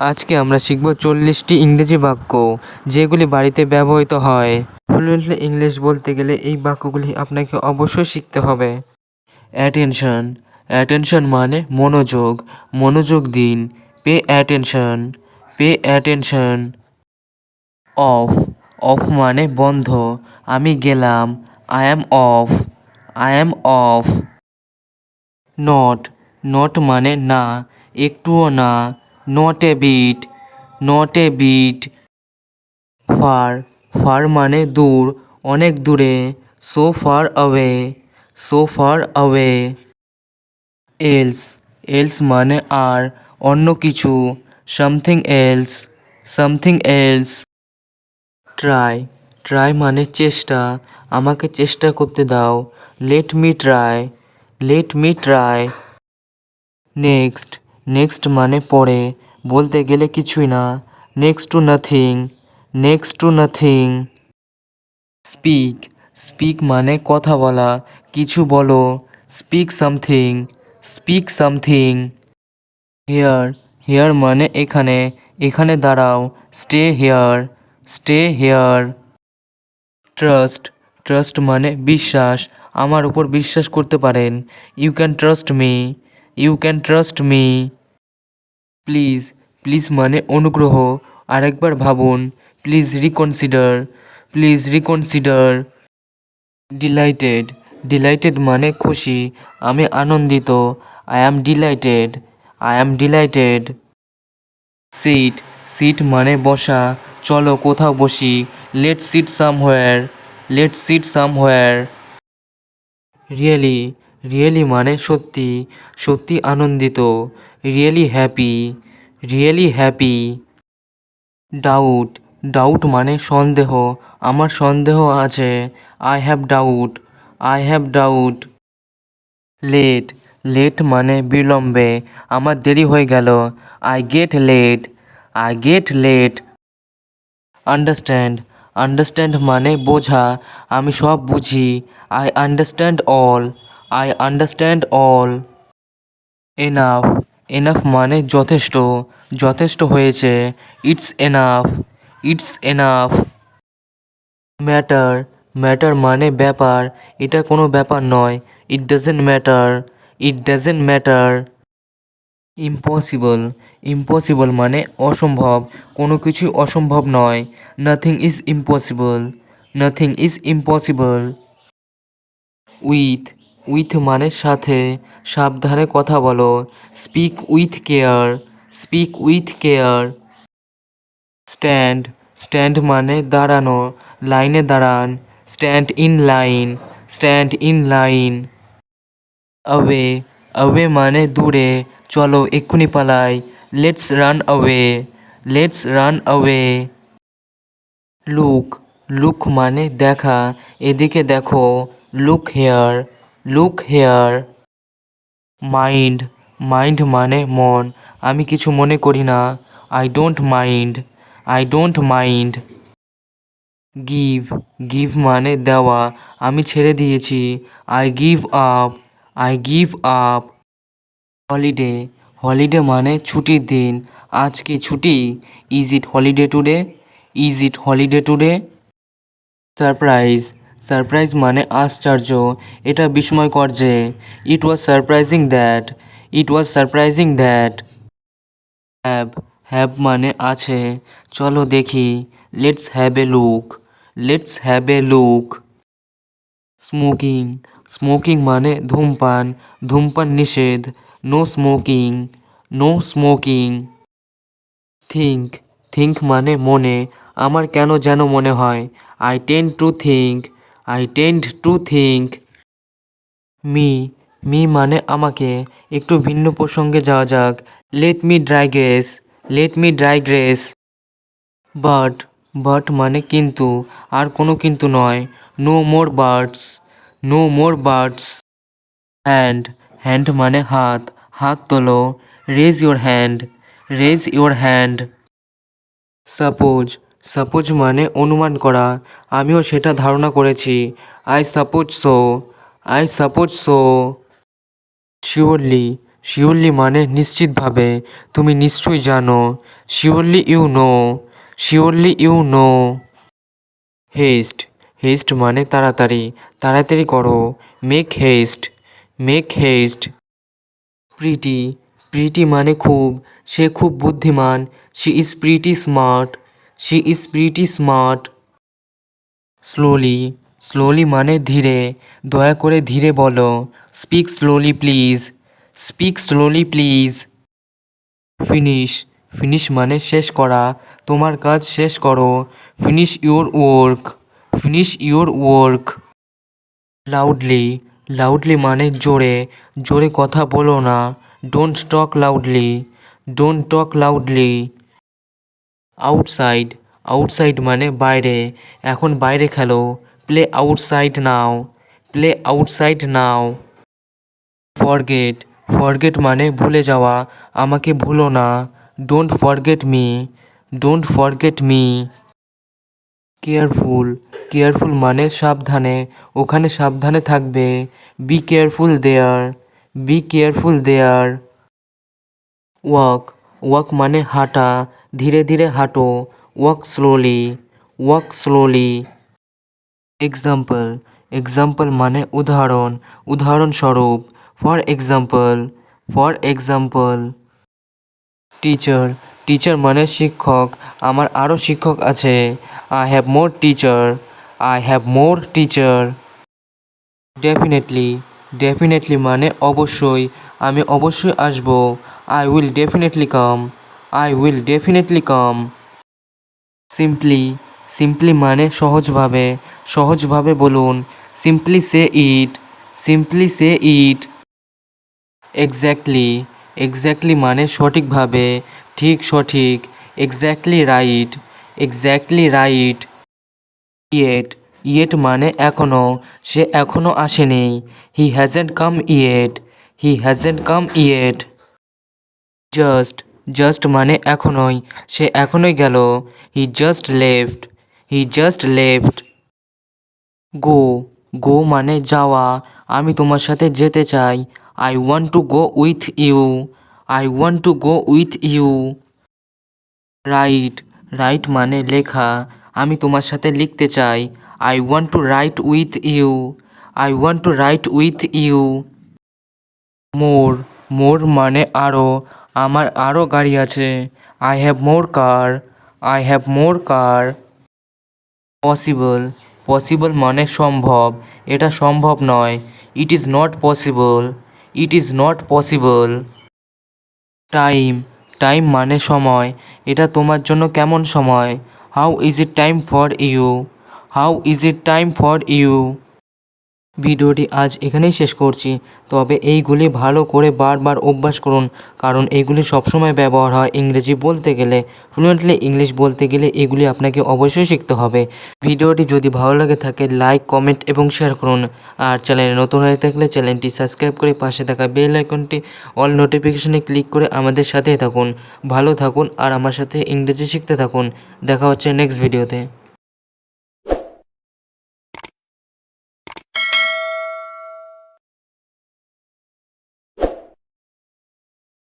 আজকে আমরা শিখব 40টি ইংরেজি বাক্য যেগুলি বাড়িতে ব্যবহৃত হয়। ফ্লুয়েন্টলি ইংলিশ বলতে গেলে এই বাক্যগুলি আপনাকে অবশ্যই শিখতে হবে। অ্যাটেনশন, অ্যাটেনশন মানে মনোযোগ, মনোযোগ দিন। Pay attention, pay attention. Off, off মানে বন্ধ, আমি গেলাম, I am off, I am off. Not, not মানে না, একটুও না, not a bit, not a bit. Far, far মানে দূর, অনেক দূরে, so far away, so far away. Else, else মানে আর, অন্য কিছু, something else, something else. Try, try মানে চেষ্টা, আমাকে চেষ্টা করতে দাও, let me try, let me try. Next, next মানে পরে, বলতে গেলে কিছুই না, next to nothing, next to nothing. Speak, speak মানে কথা বলা, কিছু বলো, speak something, speak something. Here, here মানে এখানে, এখানে দাঁড়াও, stay here, stay here. Trust, trust মানে বিশ্বাস, আমার উপর বিশ্বাস করতে পারেন, you can trust me, you can trust me. Please, please মানে অনুগ্রহ, আরেকবার ভাবুন, please reconsider, please reconsider. Delighted, delighted মানে খুশি, আমি আনন্দিত, I am delighted, I am delighted. Sit, sit মানে বসা, চলো কোথাও বসি, let's sit somewhere, let's sit somewhere. Really, really মানে সত্যি, সত্যি আনন্দিত, really happy, really happy. Doubt, doubt মানে সন্দেহ, আমার সন্দেহ আছে, I have doubt, I have doubt. Late, late মানে বিলম্বে, আমার দেরি হয়ে গেল, I get late, I get late. Understand, understand মানে বোঝা, আমি সব বুঝি, I understand all, I understand all. Enough, enough মানে যথেষ্ট, যথেষ্ট হয়েছে, it's enough, it's enough. Matter, matter মানে ব্যাপার, এটা কোনো ব্যাপার নয়, it doesn't matter, it doesn't matter. Impossible, impossible মানে অসম্ভব, কোনো কিছুই অসম্ভব নয়, nothing is impossible, nothing is impossible. With, with মানে সাথে, সাবধানে কথা বলো, speak with care, speak with care. Stand, stand মানে দাঁড়ানো, লাইনে দাঁড়ান, stand in line, stand in line. Away, away মানে দূরে, চলো এক্ষুনি পালাই, let's run away, let's run away. Look, look মানে দেখা, এদিকে দেখো, look here, look here. Mind, mind মানে মন, আমি কিছু মনে করি না, I don't mind, I don't mind. Give, give মানে দেওয়া, আমি ছেড়ে দিয়েছি, I give up, I give up. Holiday, holiday মানে ছুটির দিন, আজ কি ছুটি, is it holiday today, is it holiday today. Surprise, surprise মানে আশ্চর্য, এটা বিস্ময়কর যে, it was surprising that, it was surprising that. Have, have মানে আছে, চলো দেখি, let's have a look, let's have a look. Smoking, smoking মানে ধূমপান, ধূমপান নিষেধ, no smoking, no smoking. Think, think মানে মনে, আমার কেন যেন মনে হয়, I tend to think, I tend to think. Me, me মানে আমাকে, একটু ভিন্ন প্রসঙ্গে যাওয়া যাক, let me digress, let me digress. But, but মানে কিন্তু, আর কোনো কিন্তু নয়, no more buts, no more বাটস। Hand, hand মানে হাত, হাত তোলো, raise your hand, raise your hand. Suppose, suppose মানে অনুমান করা, আমিও সেটা ধারণা করেছি, I suppose so, I suppose so. Surely, surely মানে নিশ্চিতভাবে, তুমি নিশ্চয়ই জানো। Surely you know, surely you know. Haste, haste মানে তাড়াতাড়ি, তাড়াতাড়ি করো। Make haste, make haste. Pretty, pretty মানে খুব, সে খুব বুদ্ধিমান। She is pretty smart, she is pretty smart. Slowly, slowly মানে ধীরে, দয়া করে ধীরে বলো। Speak slowly please, speak slowly please. Finish, finish মানে শেষ করা, তোমার কাজ শেষ করো। Finish your work, finish your work. Loudly, loudly মানে জোরে, জোরে কথা বলো না। Don't talk loudly, don't talk loudly. Outside, outside মানে বাইরে, এখন বাইরে খেলো। প্লে আউটসাইড নাও, প্লে আউটসাইড নাও। ফরগেট, ফরগেট মানে ভুলে যাওয়া, আমাকে ভুলো না। Don't forget me, don't forget me. Careful, careful মানে সাবধানে, ওখানে সাবধানে থাকবে। Be careful there, be careful there. Walk, walk মানে হাঁটা, ধীরে ধীরে হাঁটো। Walk slowly, walk slowly. Example, example মানে উদাহরণ, উদাহরণস্বরূপ। For example, for example. Teacher, teacher মানে শিক্ষক, আমার আরও শিক্ষক আছে। I have more teacher, I have more teacher. Definitely, definitely মানে অবশ্যই, আমি অবশ্যই আসবো। I will definitely come, I will definitely come. Simply, simply মানে সহজভাবে, সহজভাবে বলুন। Simply say it, simply say it. Exactly, exactly মানে সঠিকভাবে, ঠিক সঠিক। Exactly right, exactly right. Yet, yet মানে এখনও, সে এখনও আসেনি। He hasn't come yet, he hasn't come yet. Just, just মানে এখনই, সে এখনই গেল। He just left, he just left. Go, go মানে যাওয়া, আমি তোমার সাথে যেতে চাই। I want to go with you, I want to go with you. Write, write মানে লেখা, আমি তোমার সাথে লিখতে চাই। I want to write with you, I want to write with you. More, more মানে আরও, আমার আরও গাড়ি আছে। I have more car, I have more car. Possible, possible মানে সম্ভব, এটা সম্ভব নয়। It is not possible, it is not possible. Time, time মানে সময়, এটা তোমার জন্য কেমন সময়। How is it time for you, how is it time for you. ভিডিওটি আজ এখানেই শেষ করছি, তবে এইগুলি ভালো করে বারবার অভ্যাস করুন, কারণ এইগুলি সবসময় ব্যবহার হয় ইংরেজি বলতে গেলে। ফ্লুয়েন্টলি ইংলিশ বলতে গেলে এগুলি আপনাকে অবশ্যই শিখতে হবে। ভিডিওটি যদি ভালো লাগে থাকে লাইক, কমেন্ট এবং শেয়ার করুন। আর চ্যানেলে নতুন হয়ে থাকলে চ্যানেলটি সাবস্ক্রাইব করে পাশে থাকা বেল আইকনটি অল নোটিফিকেশনে ক্লিক করে আমাদের সাথেই থাকুন। ভালো থাকুন আর আমার সাথে ইংরেজি শিখতে থাকুন। দেখা হচ্ছে নেক্সট ভিডিওতে।